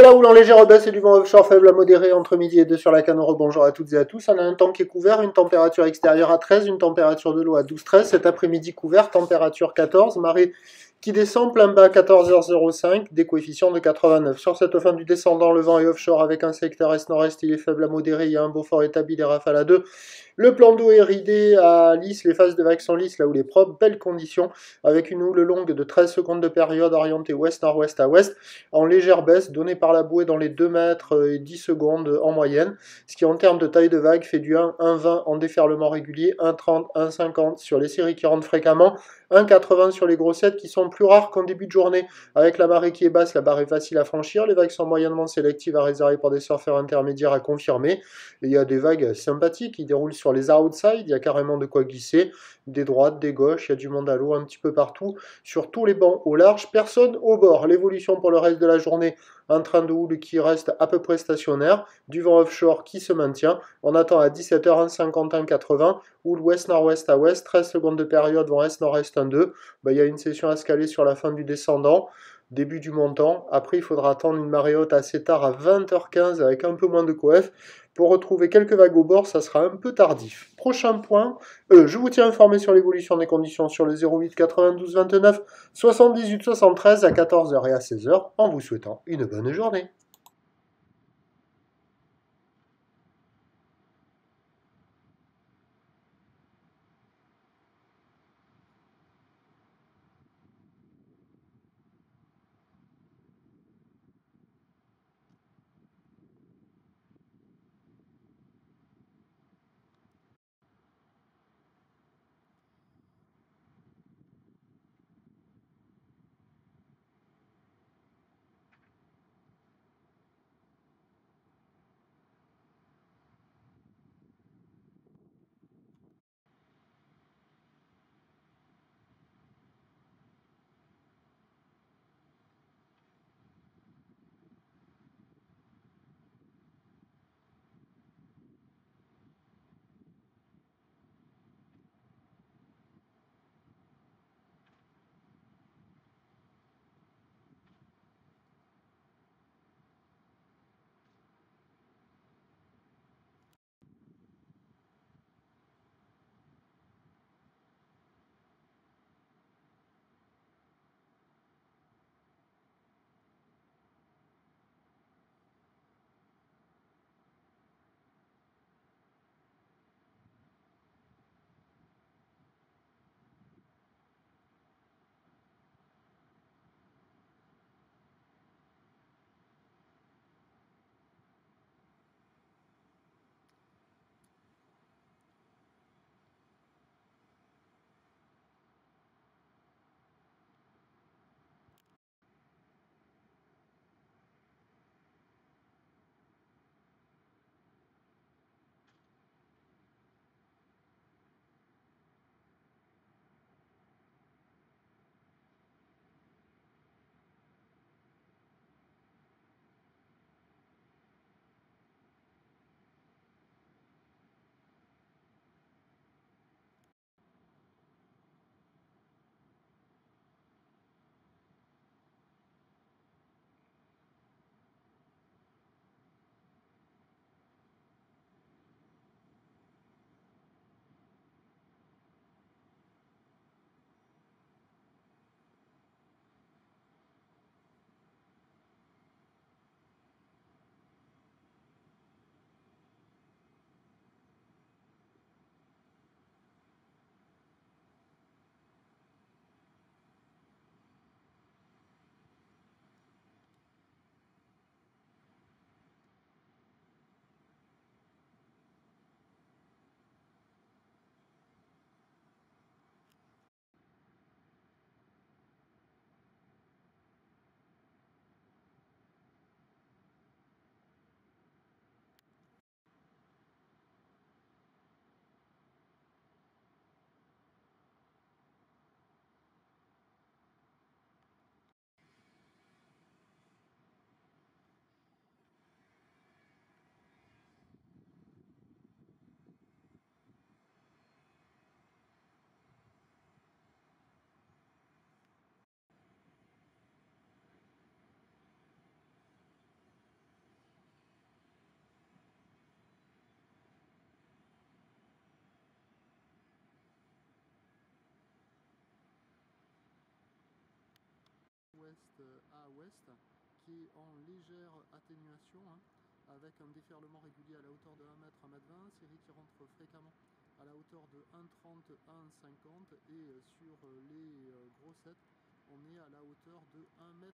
De la houle en légère baisse et du vent offshore faible à modéré entre midi et 2 sur la canne. Bonjour à toutes et à tous. On a un temps qui est couvert, une température extérieure à 13, une température de l'eau à 12-13. Cet après-midi couvert, température 14, marée qui descend plein bas à 14h05, des coefficients de 89. Sur cette fin du descendant, le vent est offshore avec un secteur est-nord-est, il est faible à modéré, il y a un beau fort établi, des rafales à 2. Le plan d'eau est ridé à lisse, les phases de vagues sont lisses, là où les propres, belles conditions, avec une houle longue de 13 secondes de période orientée ouest-nord-ouest à ouest, en légère baisse, donnée par la bouée dans les 2 mètres et 10 secondes en moyenne, ce qui en termes de taille de vague fait du 1, 1,20 en déferlement régulier, 1,30, 1,50 sur les séries qui rentrent fréquemment, 1,80 sur les grossettes qui sont plus rares qu'en début de journée. Avec la marée qui est basse, la barre est facile à franchir, les vagues sont moyennement sélectives à réserver pour des surfeurs intermédiaires à confirmer, et il y a des vagues sympathiques qui déroulent sur les outsides, il y a carrément de quoi glisser, des droites, des gauches, il y a du monde à l'eau un petit peu partout, sur tous les bancs au large, personne au bord. L'évolution pour le reste de la journée, un train de houle qui reste à peu près stationnaire, du vent offshore qui se maintient, on attend à 17h 1,50, 1,80, houle ouest-nord-ouest à ouest, 13 secondes de période, vent est-nord-est 1,2, il y a une session à se caler sur la fin du descendant, début du montant. Après, il faudra attendre une marée haute assez tard à 20h15 avec un peu moins de coef. Pour retrouver quelques vagues au bord, ça sera un peu tardif. Prochain point, je vous tiens informé sur l'évolution des conditions sur le 08 92 29 78 73 à 14h et à 16h en vous souhaitant une bonne journée. nord-ouest à ouest, qui est en légère atténuation, hein, avec un déferlement régulier à la hauteur de 1 m, 1 m 20, série qui rentre fréquemment à la hauteur de 1,30, 1,50, et sur les grossettes, on est à la hauteur de 1 m